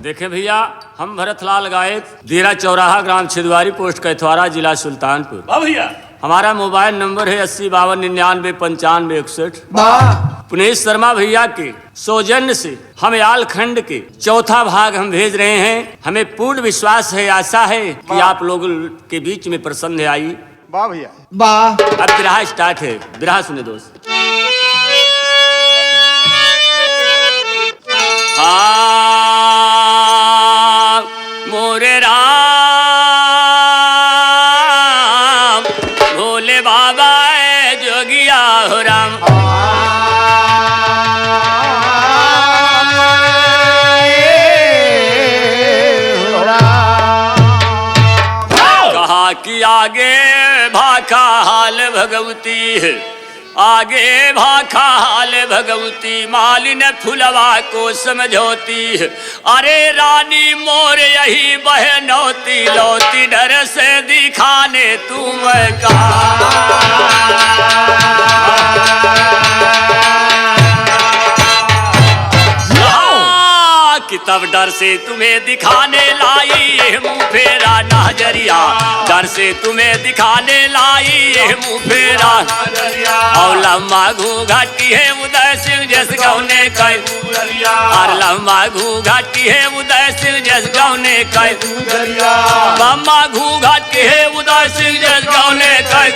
देखे भैया, हम भरतलाल गायक, देरा चौराहा, ग्राम छिदवारी, पोस्ट कैथवारा, जिला सुल्तानपुर। भैया हमारा मोबाइल नंबर है 8052999161। पुनेश शर्मा भैया के सौजन्य से हम याल खंड के चौथा भाग हम भेज रहे हैं। हमें पूर्ण विश्वास है, आशा है कि आप लोगों के बीच में प्रसन्न आई। वाह भैया वाह। अब बिरहा स्टार्ट है। बिरहा सुने दोस्त। मोरे राम भोले बाबा जोगिया हो राम। कहा कि आगे भाखा हाल भगवती है, आगे भाखा हाल भगवती, मालिन फुलवा को समझौती। अरे रानी मोर यही बहनौती, लौती डर से दिखाने तुम का। कि तब डर से तुम्हें दिखाने लाई ये मुँह फेरा नजरिया, डर से तुम्हें दिखाने लाई ये मुँह फेरा नजरिया। और लम्बा घूंघटी है उदय सिंह जस गौने कई, और लम्बा घूंघटी है उदय सिंह जस गौने कई, लम्बा घूंघटी है उदय सिंह जस गौने कई।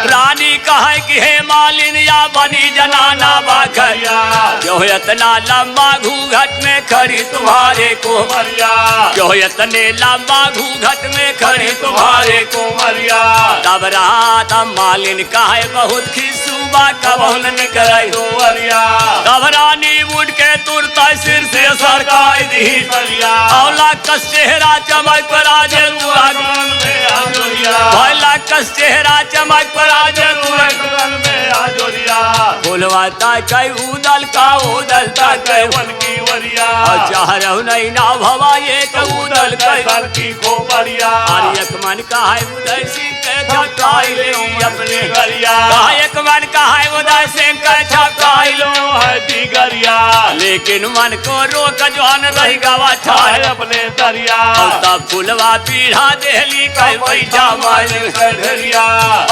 रानी कहे कि हे मालिन या बनी जनाना बाखरिया, क्यों इतना लंबा घूंघट में खड़ी तुम्हारे कोमरिया, क्यों इतने लंबा घूंघट में खड़ी तुम्हारे कोमरिया। तब रात मालिन कहे बहुत खिसूबा कबहन करे दोवरिया, तब रानी उठ के तुरता सिर से सरकाई दी सरिया। औला कस चेहरा चमक पर आजे तुरंत में आजोरिया, औला कस चेहरा चमक पर आजे तुरंत में आजोरिया। बोलवाता कई उदल का उदलता कई वन की वरिया, चाहरहु नहीं ना भवा ये उदल कई की खोपरिया। एक मन का है उदय सिंह के छकाई ले अपने गरिया, एक मन का है उदय सिंह के छकाई लो है दिगरिया। लेकिन मन को रोक जवान रही गवा ठाए अपने दरिया, तब फुलवा पीढ़ा देहली कई बैठा मालिन ढरिया।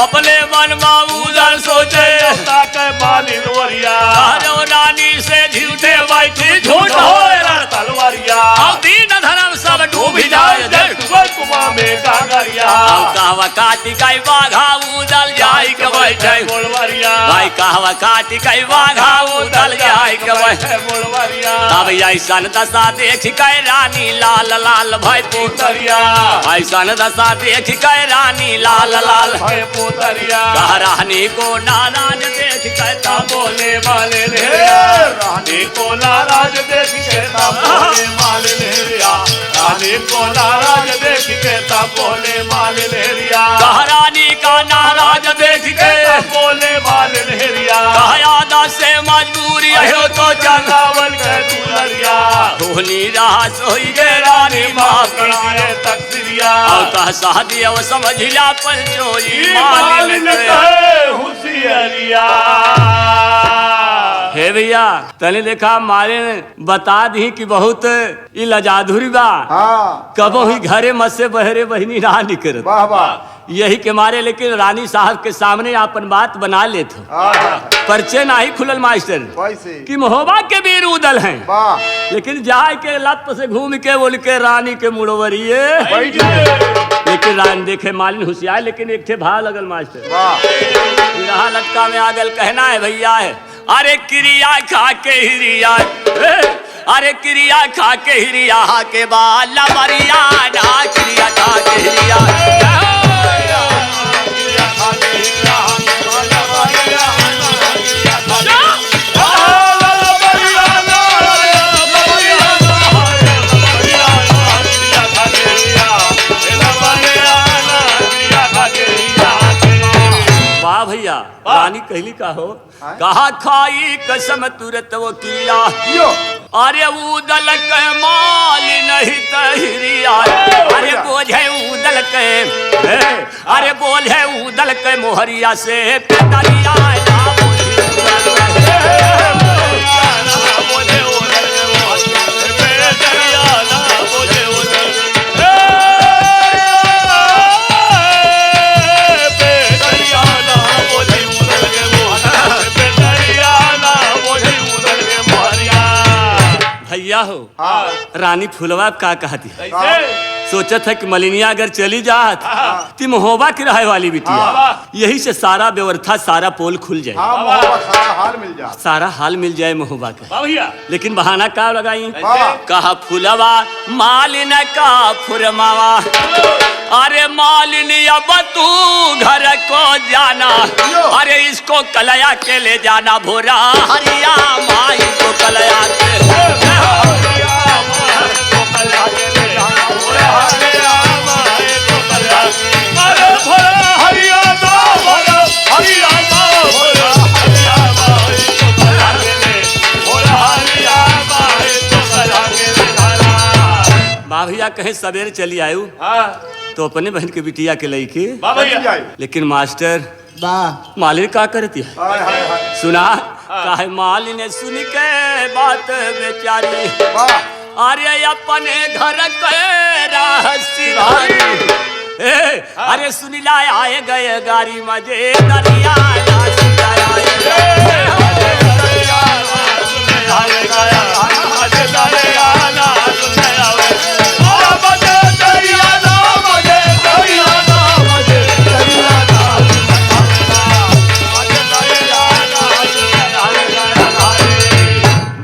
अपने मन में उदल सोचे के मालिन वरिया, रानी से झूठे बैठी झूठ हो तलवारिया। दीन धर्म सब डूब जाए में कागरिया, कहवा काटी कई बाघा उदल जाई के बैठे बोलवरिया। भाई कहवा काटी कई बाघा उदल जाई के बैठे बोलवरिया। अब ऐसन दशा देख के रानी लाल लाल भय पोतरिया, ऐसन दशा देख के रानी लाल लाल भय पोतरिया। कह रानी को नाराज देख के ता बोले वाले रे, रानी को नाराज देख के ता बोले वाले रे, रानी को नाराज देख के ता बोले वाले रे। कह रानी का नाराज देख के बोले वाले रे, कहा से मजबूरी हो तो चंगावल के दुलरिया। धोनी रहा सोई गे रानी माफ कराए तकसीरिया, कह शादी वो समझ ला पर जोई मालिन हुसियरिया। हे भैया तने देखा मारे बता दी कि बहुत लजाधुरी बा। कबो ही घरे मत से बहरे बहनी ना निकल, यही के मारे लेकिन रानी साहब के सामने अपन बात बना लेते। परिचय ना ही खुलल मास्टर कि महोबा के बीर उदल हैं, लेकिन जाए के लत से घूम के बोल के रानी के मुड़वरिए। लेकिन रानी देखे मालिन होशियार, लेकिन एक थे भाव लगल मास्टर। रहा लटका में आगल कहना है भैया है, अरे क्रिया खा के हिरिया, अरे क्रिया खा के हिरिया के बाल मरिया ना, क्रिया खा के हिरिया भैया। रानी कहली का हो, कहा खाई कसम तुरंत वो किया, अरे उदल के माल नहीं तहरिया। अरे बोझे उदल के, अरे बोझे उदल के मोहरिया से पेटरिया ना बोझे भैया हो हाँ। रानी फुलवा का कहती है कैसे? सोचत है कि मलिनिया अगर चली जात ती महोबा की रहे वाली बिटिया यही से सारा व्यवस्था सारा पोल खुल जाए हाँ मोहब्बत सारा हाल मिल जा। सारा हाल मिल जाए महोबा का वाह भैया लेकिन बहाना का लगाई वाह। कहा फुलवा मालिन का फुरमावा अरे मालिनी अब तू घर को जाना अरे इसको कलया के ले जाना भोरा हरिया माई को कलया के भैया कहे सवेरे चली आयु तो अपने बहन के बिटिया के लई के लेकिन मास्टर मालिन का करती है हाय हाय हाय। सुना काहे मालिन ने सुन के बात बेचारी अरे अपने घर के राहसी अरे सुनिला आए गए गाड़ी मजे दरिया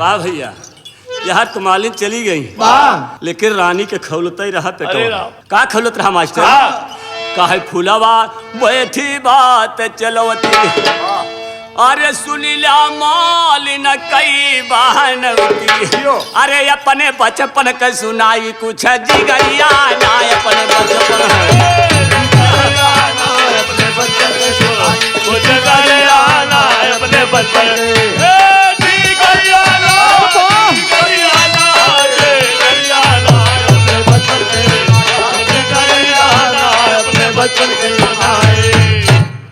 वाह भैया यहाँ तो मालिन चली गई लेकिन रानी के खौलता ही रहा पेटवा का खौलत रहा मास्टर काहे फुलवा बैठी बात चलवती अरे सुनिला मालिन कई बहनवती अरे अपने बचपन के सुनाई कुछ जिगैया ना अपने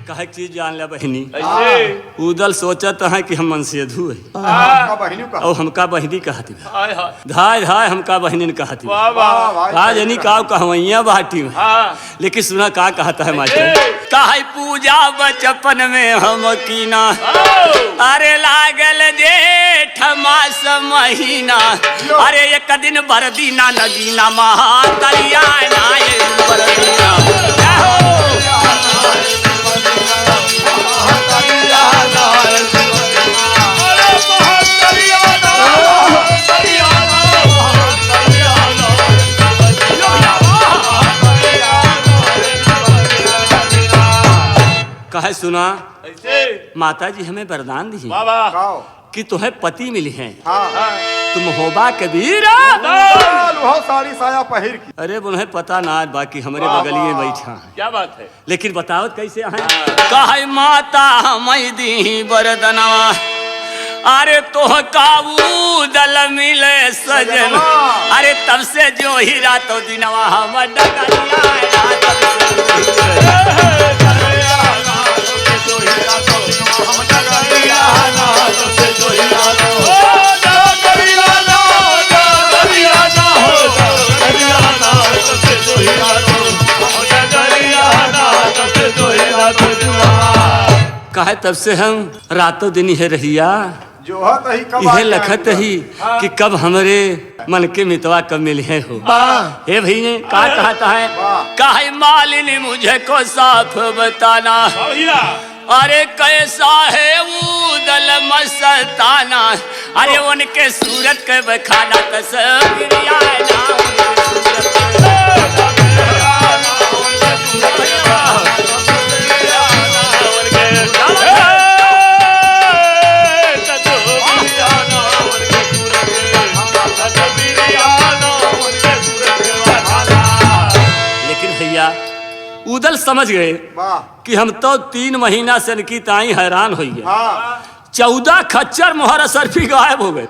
कहे चीज जान ले बहनी उदल सोचत है कि हम मनसेधु है और हमका बहनी कहती धाय धाय हमका बहनी कहती राजनी का कहवैया बाटी में लेकिन सुना का कहता है मास्टर काहे पूजा बचपन में हम कीना अरे लागल जेठ मास महीना अरे एक दिन बरदीना नगीना महातरिया नाये बरदीना कहे सुना माता जी हमें वरदान दी कि तुम्हें पति मिली हैं तुम होबा कबीर साड़ी साया पहिर की। अरे उन्हें पता ना बाकी हमारे बगलिए में बैठा है क्या बात है लेकिन बताओ कैसे है कहे माता हमें दी वरदनवा अरे तो काबू दल मिले सजन अरे तब से जो ही रातों दिनवा हम कहे तब से हम रातों दिन ही रहिया जो है कब यह लखत ही कि कब हमारे मन के मितवा कब मिले हो हे भैया का कहता है काहे मालिनी मुझे को साफ बताना अरे कैसा है वो दल मस्ताना अरे उनके सूरत के बखाना तस्वीरिया उदल समझ गए कि हम तो 3 महीना से इनकी ताई हैरान हुई है 14 खच्चर मोहर सरफी गायब हो गए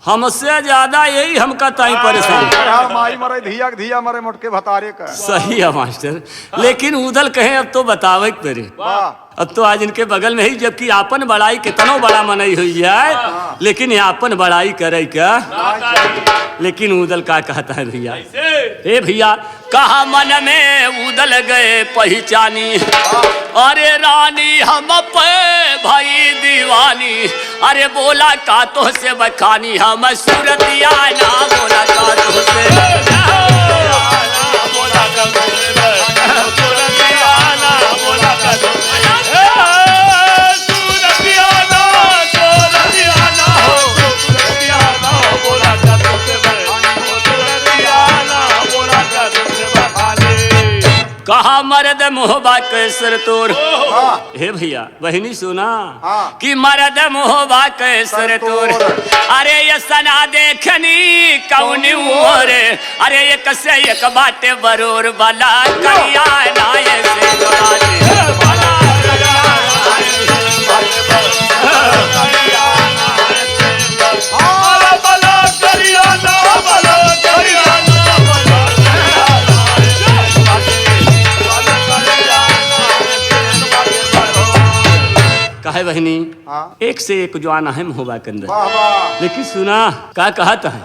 हमसे ज्यादा यही हमका ताई परेशान माई मरे धिया धिया मरे मोटके भतारे का सही है मास्टर लेकिन उदल कहे अब तो बतावे तेरे अब तो आज इनके बगल में ही जबकि आपन बड़ाई कितनो बड़ा मनई हुई जाए लेकिन आपन बड़ाई करे क्या लेकिन उदल का कहता है भैया ए भैया कहा मन में उदल गए पहचानी, अरे रानी हम पे भाई दीवानी, अरे बोला का तो से बखानी हम सूरतिया ना, बोला का तो से कहा मर्द मोहबा कैसर तोर। हे भैया बहनी सुना कि मर्द मोहबा कैसर तोर, अरे ये सना देखनी कौन उमर, अरे एक से एक बाटे बरोर वाला करिया ना ऐसे कहे बहनी एक से एक जवान है मोहबा के अंदर, लेकिन सुना का कहता है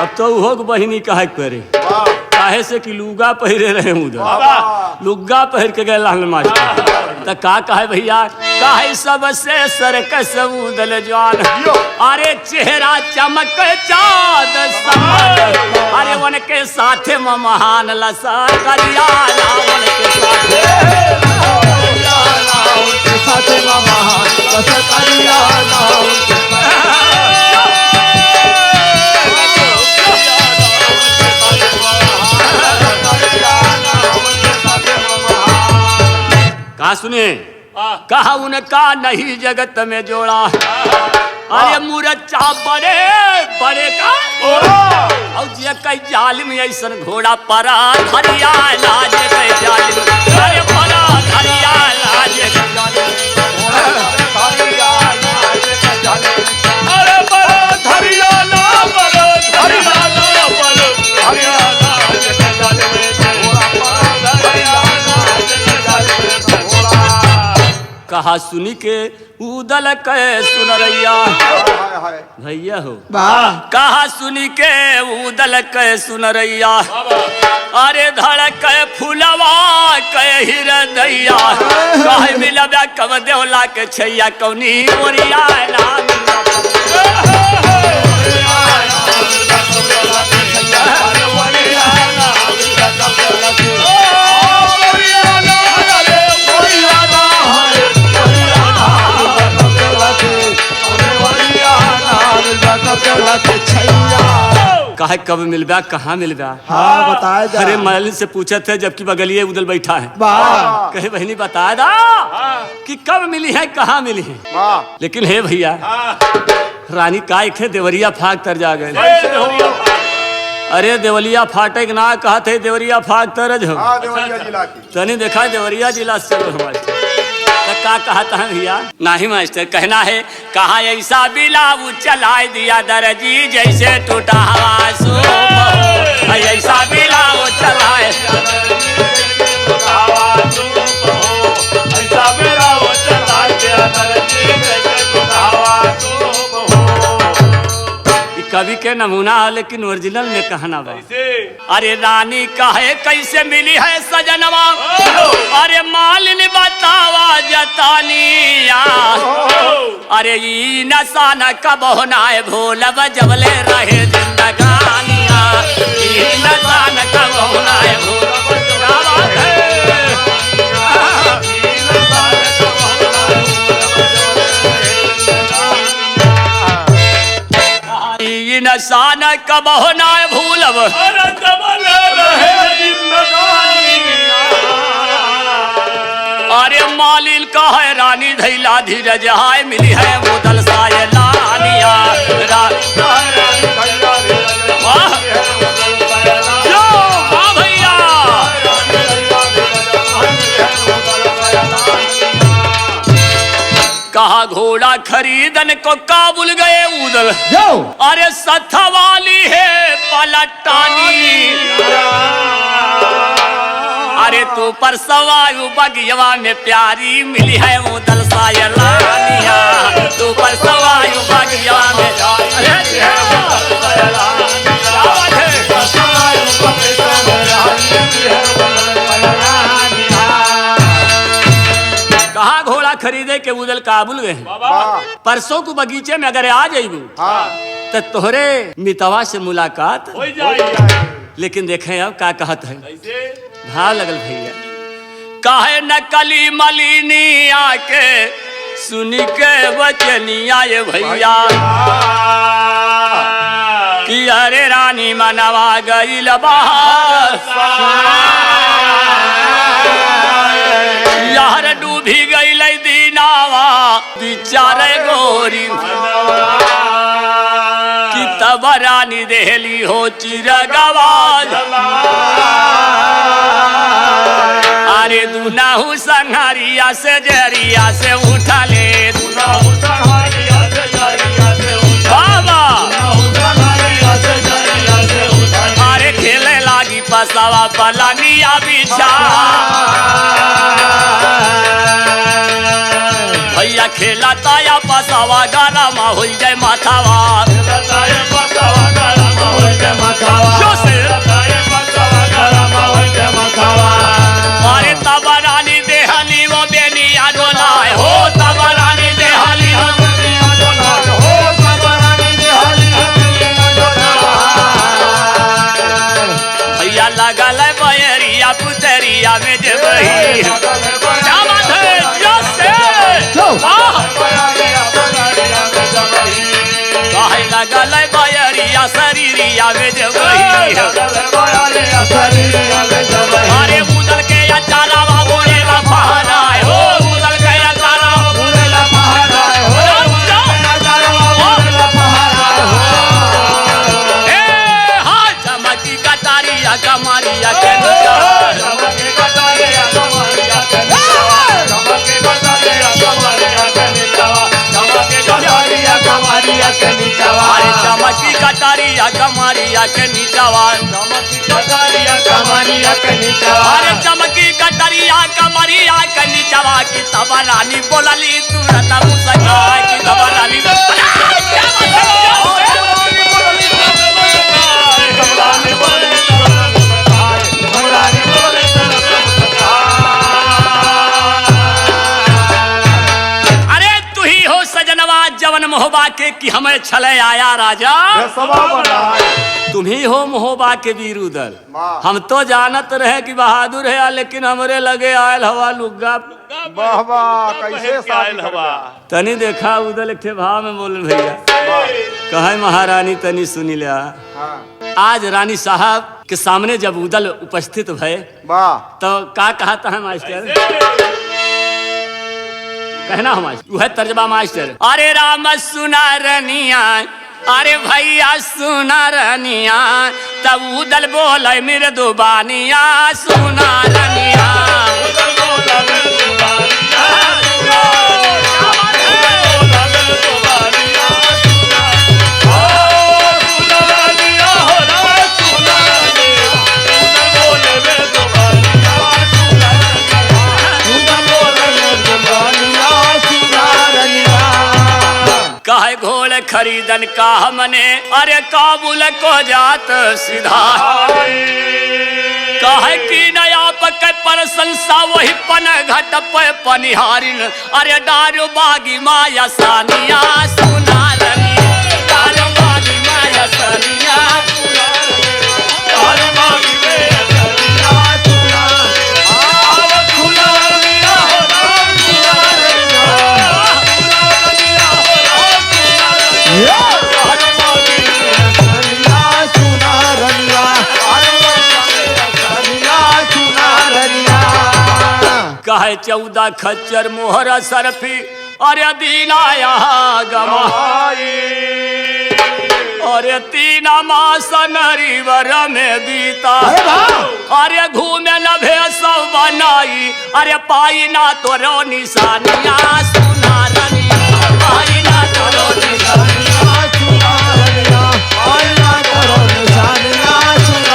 अब तो हो बहनी कहे करे, काहे से कि लुगा पहरे रहे उधर, लुगा पहर के गए लाल मास्टर तो का कहे भैया काहे सबसे सरकस उदल जवान, अरे चेहरा चमक चाँद समान, अरे उनके साथे महान लसा करिया ना, उनके साथे महान लसा करिया ना, कहा सुने कहा उनका नहीं जगत में जोड़ा, अरे मुरच्चा बड़े बड़े का और जे कई जालिम ऐसन घोड़ा परा धरिया लाज के जालिम, अरे परा धरिया लाज के अरे परा धरिया ला परा धरिया ला परा धरिया लाज के कहा सुनी के उदल के सुनरैया भैया हो कहा सुनी के उदल के सुनरैया, अरे धड़क फुलवा के हृदया, कहे मिलबा कब देवला के छैया कौनी ओरिया कहे कब मिलबा कहाँ मिलबा, हाँ बताया जा। अरे मालिन से पूछे थे जबकि बगलिए उधर बैठा है, कहे बहनी बताया दा कि कब मिली है कहाँ मिली है, लेकिन हे भैया रानी काय थे देवरिया फाक तर जा गए, अरे देवलिया फाटे के ना कहा थे देवरिया फाक तरज हो, तनी देखा देवरिया जिला से हमारे का कहता है भैया नहीं मास्टर कहना है कहा ऐसा बिलाऊ चलाए दिया दर्जी जैसे टूटा हवा सो, ऐसा बिलाऊ चलाए ऐसा बिलाऊ चलाए दिया दर्जी जैसे टूटा हवा सो। कवि के नमूना लेकिन ओरिजिनल में कहना बा, अरे रानी कहे कैसे मिली है सजनवा, अरे मालिन बतावा जतानिया, अरे ई नशा न कब होना है भोलब जबले रहे जिंदगानिया, ई नशा न कब होना है भोलब नशा न कब होना है भूलब, अरे मालिन का है रानी धैला धीरज हाय मिली है मुदल साय लानिया, भैया कहा घोड़ा खरीदन को काबुल गए उदल, अरे सथा वाली है पलटानी, अरे तू पर सवायु बगिया में प्यारी मिली है उदल सायलानिया, तू पर सवायु बगिया में खरीदे के उदल काबुल गए। वाह परसों को बगीचे में अगर आ जाइबू हाँ तो तोहरे मितवा से मुलाकात। हो जाए लेकिन देखें अब क्या कहत है, कैसे भाव लगल भैया। काहे न कली मलिनी आके सुनी के बचनिया ये भैया कि अरे रानी मनवा गईल बाहर यार डूबी गईल दीनावा बिचारे गोरी कि तब रानी देहली हो चिरगवाज अरे दुनाहु संहारिया से जरिया से उठा ले बाबा अरे खेले लागी पसावा पलानिया बिछा भैया खेला ताया पसावा गाना मा हो जाए माथावा अरे तबा रानी देहली वो बेनिया डोलाए हो तबा रानी देहली भैया लगल बयरिया पुतरिया में जबही क्या बात है जैसे काहे लगल बयरिया शरीरिया में जबही अरे उदल के अचारा बोले ला पहराए हो उदल के अचारा बोले ला पहराए हो ए हां चमकी कटारिया कमारिया के अरे चमकी कटारिया कमारिया के नीचावा अरे चमकी कटरिया कमरिया के नीचवा की तब रानी बोलली तुरंत मुस्का की तब रानी अरे तू ही हो सजनवा जवन मोहबा के कि हमें छले आया राजा तुम ही हो मोहबा के वीर उदल। हम तो जानत रहे कि बहादुर है लेकिन हमरे लगे आयल हवा लुग्गा वाह वाह कैसे शादी हवा तनी देखा उदल एक ठे भाव में बोल भैया कहे महारानी तनी सुनी लिया। हाँ आज रानी साहब के सामने जब उदल उपस्थित भय वाह तो का कहता है मास्टर कहना है मास्टर वह तर्जमा मास्टर अरे राम सुना रनिया अरे भैया सुना रनिया तब उदल बोले मेरे दुबानिया सुना रनिया काहे घोड़ खरीदन का हमने अरे काबुल को जात सीधा काहे की नया पक पर संसा वही पन घट पे पनिहारिन अरे डारो बागी माया सानिया सुना रनी डारो बागी माया सानिया डारो बागी कहे 14 खच्चर मोहरा सरफी अरे दीनाया गमा अरे 3 मास नरीवर में बीता अरे घूमे न भेसौ बनाई अरे पाई ना तोरो निशानिया सुना रनी पाई ना तोरो निशानिया सुना रनिया पाई ना तोरो निशानिया सुना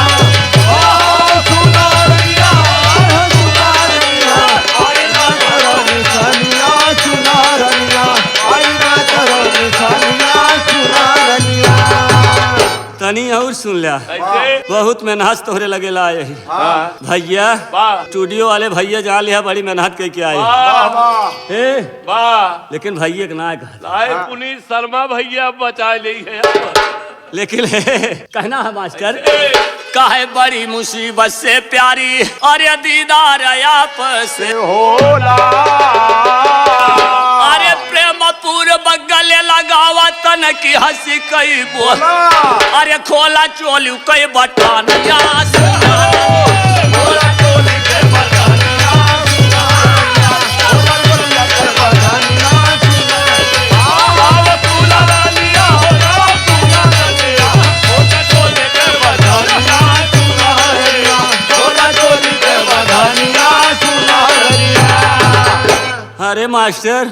तनी और सुन लिया, कैसे? बहुत मेहनत तोहरे लगेला यही हाँ भैया। वाह स्टूडियो वाले भैया जान लिया बड़ी मेहनत करके आए वाह वाह हे, वाह लेकिन भैया के ना कहा, लाए पुनीत शर्मा भैया बचा ली है। लेकिन कहना है मास्टर काहे बड़ी मुसीबत से प्यारी अरे दीदार आपस से होला अरे प्रेम पूर्व गले लगावा तन की हंसी कई बोल अरे खोला चोली कई बटानिया अरे मास्टर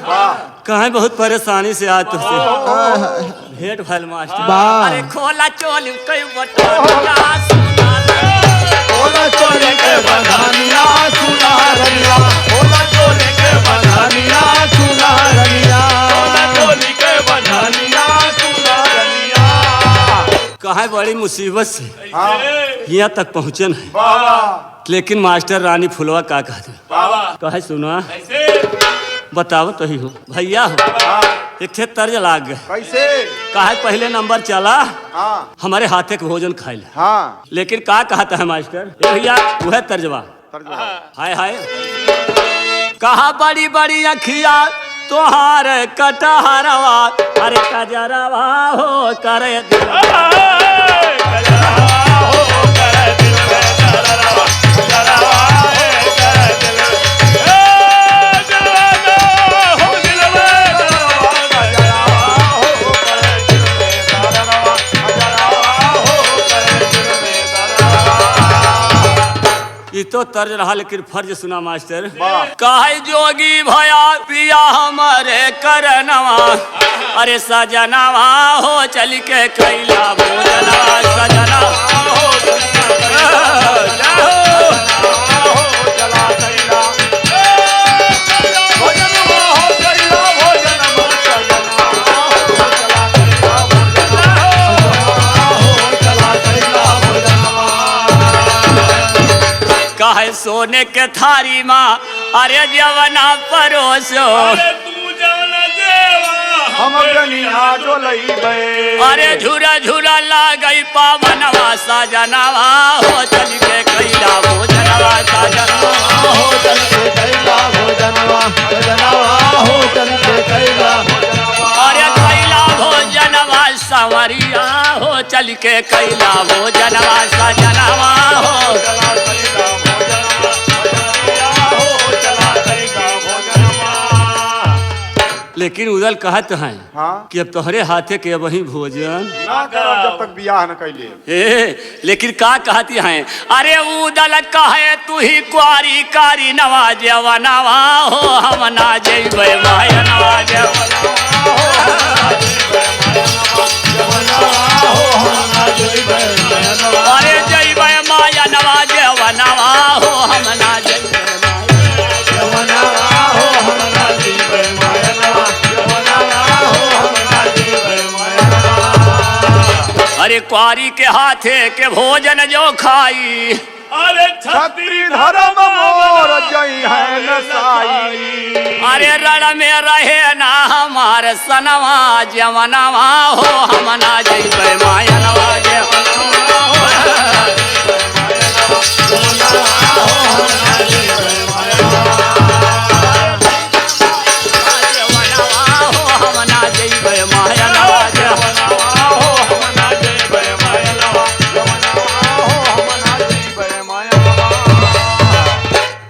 कहाँ बहुत परेशानी से आज तुझसे भेंट भल मास्टर। अरे खोला चोली कई बटानिया होला चोली के बधानिया सुनारिया होला चोली के बधानिया सुनारिया चोली के बधानिया सुनारिया। कहाँ बड़ी मुसीबत से हाँ यहाँ तक पहुँचन है, वाह लेकिन मास्टर रानी फुलवा का कहते वाह कहे सुना कैसे? बताओ तो ही हो भैया हो एक ठे तर्ज लाग गए कैसे काहे पहले नंबर चला हाँ हमारे हाथे के भोजन खाए ला, हाँ लेकिन का कहता है मास्टर ए भैया वह तर्जवा तर्जुमा हाय हाय कहा बड़ी बड़ी अखिया तोहार कटहरवा अरे कजरवा हो करे दिल ये तो तर्ज रहा, लेकिन फर्ज सुना मास्टर काहे जोगी भया पिया हमारे करनवा अरे सजनवा हो चल के कैला भोजनवा सजनवा काहे सोने के थारी माँ अरे जवना परोसो हम गनिया डोलैबे अरे झूरा झूरा लागई पावनवा सजनवा हो चल के कैला भोजनवा सजनवा हो चल के कैला भोजनवा भोजनवा हो चल के कैला अरे कैला भोजनवा संवरिया हो चल के कैला भोजनवा सजनवा हो लेकिन उदल कहत हैं हाँ कि अब तोहरे हाथे के वही भोजन ना करब जब तक बियाह न कैले ए, लेकिन का कहती हैं अरे उदल कहे तू ही कुआरी कारी नवाजवा नवा हो हम ना जेबे माया नवाजवा अरे जेबे माया नवाजवा नवा हो हम ना जेबे अरे कुआरी के हाथे के भोजन जो खाई अरे छत्री धर्म मोर जई है नसाई अरे रण में रहे ना हमार सनवा जवनवा हो हम ना जइबे माया नवा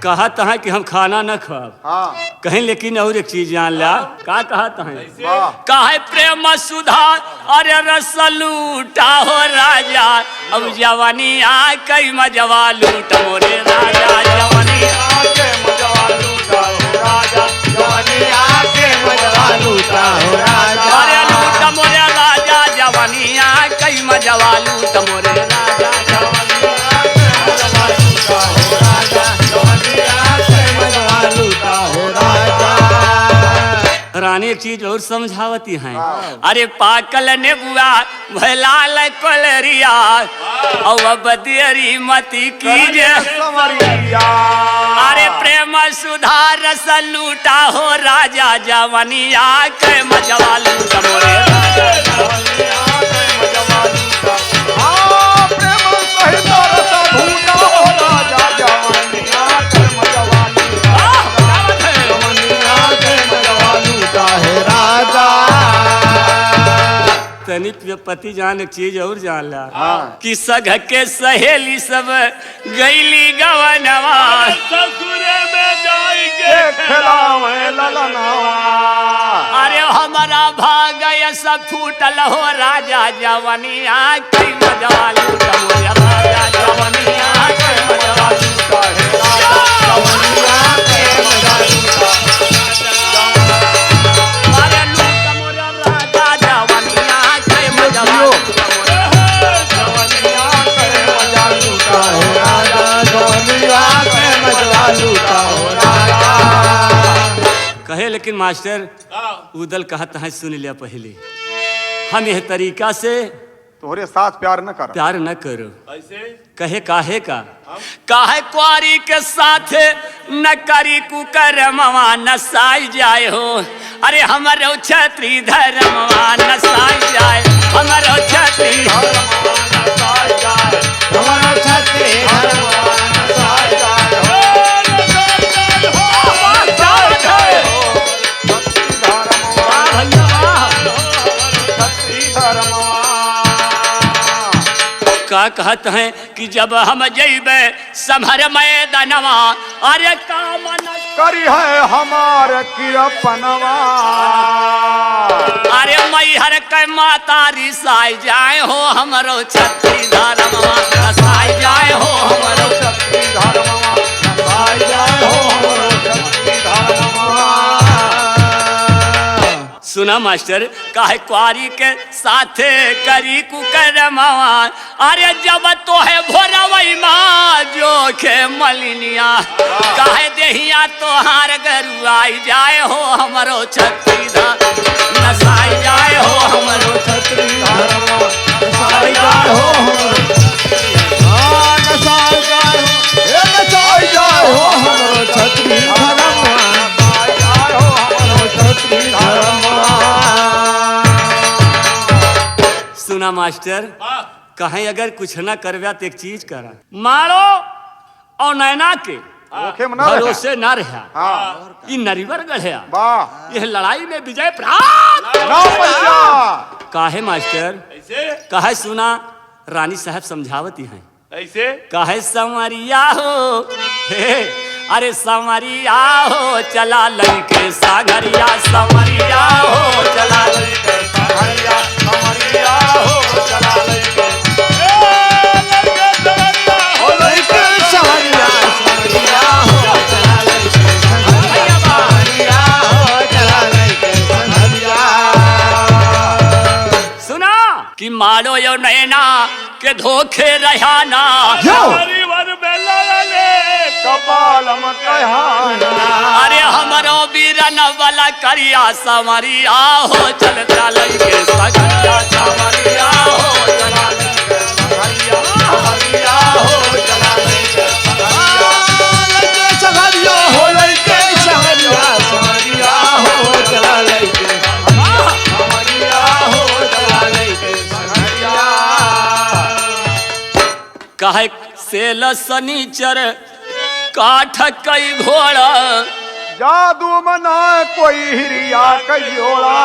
कहत है कि हम खाना न खाब हाँ कहीं, लेकिन और एक चीज जान ला का कहत है वाह काहे प्रेम सुधा अरे रसलूटा हो राजा अब जवानिया कई मजवा लूट मोरे राजा जवानिया के मजवा लूटा हो राजा जवानिया के मजवा लूटा हो राजा अरे लूट मोरे राजा जवानिया कई मजवा लूट मोरे राजा रानी एक चीज और समझावती हैं। अरे पाकल नेबुआ भलाल कलरिया और बदियरी मती कीजे समरिया अरे प्रेम सुधार रस लूटा हो राजा जवनिया के मजवा लूटा मोरे राजा जवनिया के मजवा लूटा हाँ प्रेम सहित रस भूटा हो राजा जवनिया के मजवा लूटा जवनिया के मजवा लूटा है राजा तनी पति जान एक चीज और जान ला कि सघ के सहेली सब गईली गवनवा ससुरे में जाएंगे खिलावे ललनावा अरे हमारा भाग सब फूटल हो राजा जवनिया कई मजवा लूटा मोरे राजा जवनिया कई मजवा लूटा है राजा जवनिया के मजवा लूटा अरे लूटा मोरे राजा जवनिया कई मजवा लूटा मोरे जवनिया के मजवा लूटा है राजा जवनिया के मजवा लूटा हो राजा कहे लेकिन मास्टर उदल कहता है सुन लिया पहले हम यह तरीका से तोहरे साथ प्यार न कर प्यार न करो ऐसे कहे काहे क्वारी के साथ न करी कुकर मवा नसाई जाए हो अरे हमारो छत्री धर्मवा नसाई जाए हमारो छत्री हमारा छत्री का कहत हैं कि जब हम जइबे समहर मैदानवा अरे काम न करी है हमार किरपनवा अरे मैहर के माता रिसाई जाए हो हमरो छत्री धर्मवा नसाई जाए हो हमरो छत्री धर्मवा नसाई जाए हो हमरो छत्री धर्मवा सुना मास्टर काहे क्वारी के साथे करी कुकरमवा अरे जब तो है भोरवई माँ जो खे मलिनिया काहे देहिया तोहार गरुआई जाए हो हमरो छत्री नसाई जाए हो हमरो छत्री धर्मवा नसाई जाए हो नसाई जाए हो नसाई जाए हो हमरो छत्री धर्मवा नसाई जाए हो हमरो छत्री धर्मवा सुना मास्टर कहीं अगर कुछ न करवा तो एक चीज करा मारो और नैना के ओखे में ना रहे। भरोसे न रहा हाँ ई नरीवर गढ़िया वाह यह लड़ाई में विजय प्राप्त ना पैसा काहे मास्टर ऐसे काहे सुना रानी साहब समझावती हैं ऐसे काहे समरिया हो हे अरे समरिया हो चला लड़के सागरिया समरिया हो चला लड़के हरिया हमारिया हो चला लेके हो लेके सहरिया सहरिया हो चला लेके सहरिया हो चला लेके सहरिया सुना कि मारो यो नैना के धोखे रहाना परिवार में लड़ले कपाल मत कहाना अरे हमारो बीरन वाला करिया समरिया हो चलता लड़के सागरिया समरिया हो चला लड़के हरिया हरिया हो चला लेके सहरिया हो लेके सहरिया सहरिया हो चला लेके हरिया हो चला लेके सहरिया काहे सेल सनीचर काठ कई घोड़ा जादू मना कोई हिरिया कयोड़ा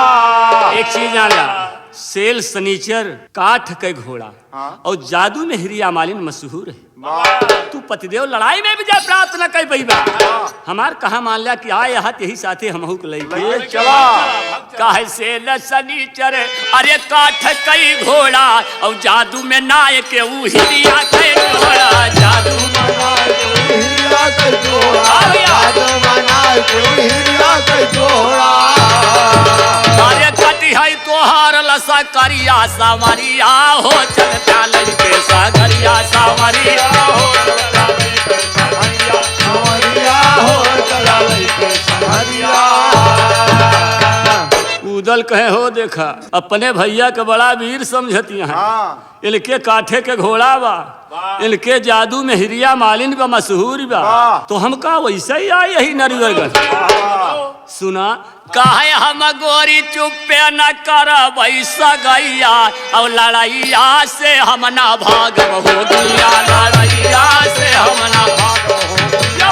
एक चीज जाना सेल सनीचर काठ के घोड़ा हाँ। और जादू में हिरिया मालिन मशहूर है वाह तू पतिदेव लड़ाई में विजय प्राप्त न कर पैबा हमार कहा मान लिया कि आए हाथ यही साथे हमहू के लइके चला काहे सेल सनीचर अरे काठ कई घोड़ा और जादू में नाय के ऊ हिरिया के घोड़ा जादू मना कोई हिरिया कयोड़ा जादू मना कोई हिरिया कयोड़ा अरे कटी है तोहार लसा करिया सामरिया हो चलता लड़के सागरिया सामरिया हो चला लेके सहरिया हो चला लेके सहरिया उदल कहे हो देखा अपने भैया के बड़ा वीर समझती हैं। हाँ इनके काठे के घोड़ा बा, इनके जादू में हिरिया मालिन बा मशहूर बा। तो हम का वैसे ही आए यही नरिवरगंज। सुना काहे हम गोरी चुप्पे न कर वैसा गैया और लड़ैया से हम ना भागब हो गैया, लड़ैया से हम ना भागब हो गैया।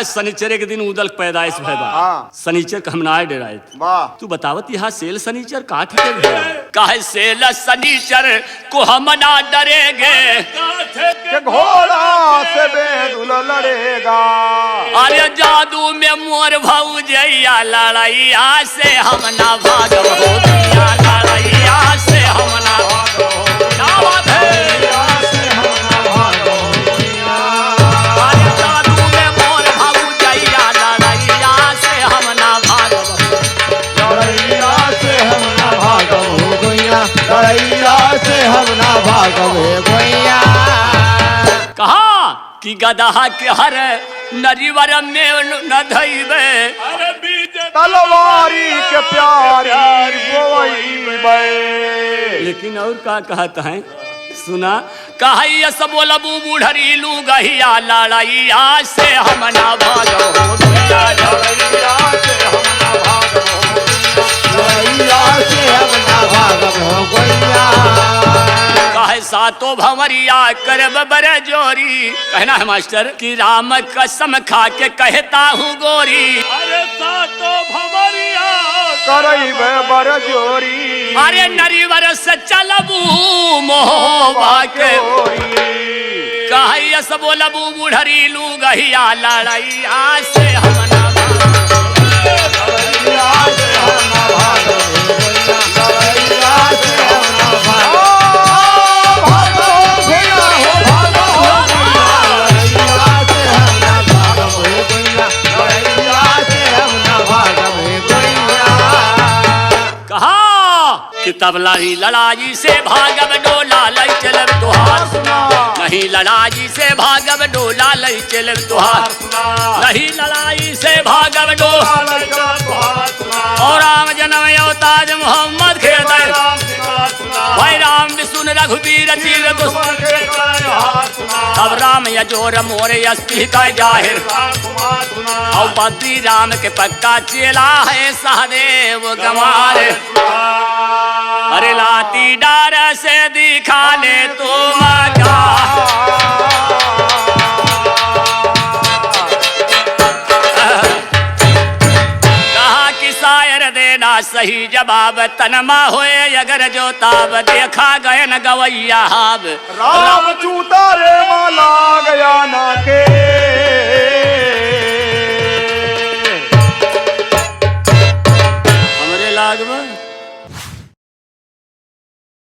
सनीचर के दिन उदल पैदाइश भय बा। हाँ। सनीचर का हम ना डराए। वाह तू बतावत यहाँ सेल सनीचर का ठीक है काहे सेल सनीचर को हम ना डरेंगे के घोड़ा से बेदुल लड़ेगा। अरे जादू में मोर भौजैया लड़ैया से हम ना भागब हो गैया, लड़ैया से हम ना भागब हो क्या बात है। से हम ना भागवे गोइया। कहा कि गदहा के हर नरीवर में न धइबे तलवारी के प्यारी बोइबे। लेकिन और का कहता है सुना कहिया सब बोलबू बूढ़री लू गहिया लड़ैया से हम ना भागो हो गैया, लड़ैया से हम ना भागो हो लड़ैया से हम ना भागो गोइया। कहे सातो भंवरिया करब बर जोरी। कहना है मास्टर कि राम कसम खा के कहता हूँ गोरी। अरे सातो भंवरिया करैबे बर जोरी। अरे नरीवर से चलबू मोहबा के कहिया सब बोलबू बूढ़री लू गहिया लड़ैया से हम ना तबला ही लड़ाई से भागब डोला लई चलब तुहार। नहीं लड़ाई से भागब डोला लई चलब तुहार। नहीं लड़ाई से भागब डोला लई चलब तुहार। और राम जन्म अवतार मोहम्मद खेदे भाई राम विष्णु रघुवीर चीर अब राम यजोर मोर यस्ति का जाहिर। और बद्री राम के पक्का चेला है सहदेव गमार। अरे लाती डार से दिखाने तो मजा कहा कि शायर देना सही जवाब तनमा होए अगर जो ताब देखा गए न गवैया हाब। राम चूता रे माला गया ना के